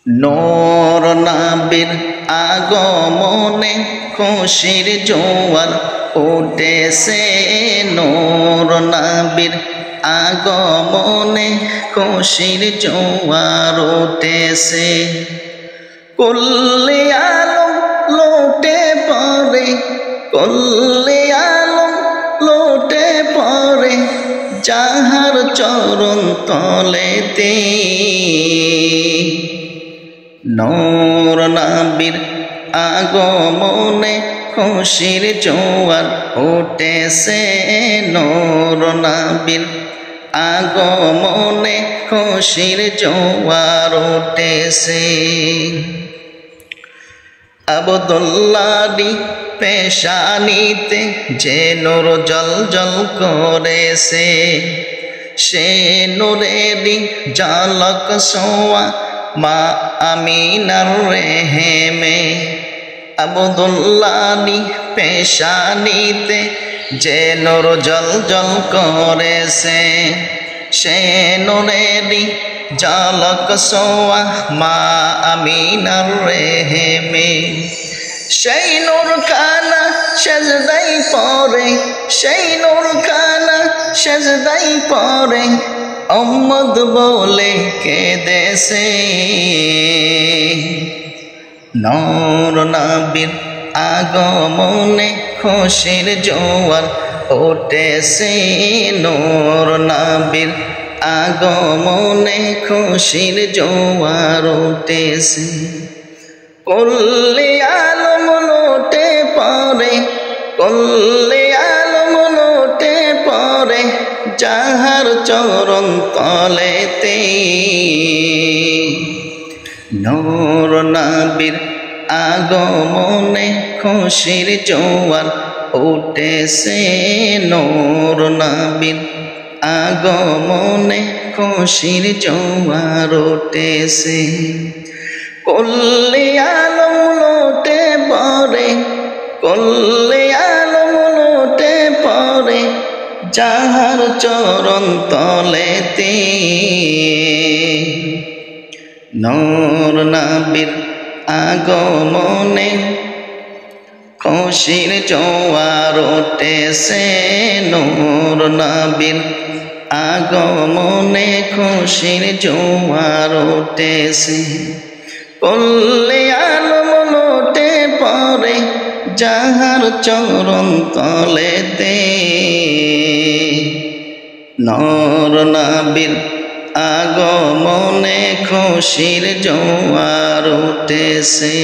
নূর নবীর আগমনে খুশির জোয়ার উঠেছে। নূর নবীর আগমনে খুশির জোয়ার উঠেছে। কুল্লে আলম লোটে পড়ে, কুল্লে আলম লোটে পড়ে যাহার চরণ তলেতে। নূর নবীর আগমনে খুশির জোয়ার উঠেছে। নূর নবীর আগমনে খুশির জোয়ার উঠেছে। আব্দুল্লাহর পেশানিতে যে নূর জ্বলজ্বল করেছে, সে নূরেরই ঝলক ছোঁয়া মা আমিনার রেহেমে। আব্দুল্লাহর পেশানিতে যে নূর জ্বলজ্বল করেছে, সে নূরেরই ঝলক ছোঁয়া মা আমিনার রেহেমে। সেই নূর খানা সেজদায় পড়ে, সেই নূর খানা সেজদায় পড়ে উম্মত বলে কেঁদেছে। নূর নবীর আগমনে খুশির জোয়ার উঠেছে। নূর নবীর আগমনে খুশির জোয়ার উঠেছে। কুল্লে আলম লোটে পড়ে, কুল্লে আলম লোটে পড়ে যাহার চরণ তলেতে। নূর নবীর আগমনে খুশির জোয়ার উঠেছে। নূর নবীর আগমনে খুশির জোয়ার উঠেছে। কুল্লে আলম লোটে পড়ে, কুল্লে আলম লোটে পড়ে যাহার চরণ তলেতে। নূর নবীর আগমনে খুশির জোয়ার উঠেছে। নূর নবীর আগমনে খুশির জোয়ার উঠেছে। কুল্লে আলম লোটে পড়ে যাহার চরণ তলেতে। নূর নবীর আগমনে খুশির জোয়ার উঠেছে।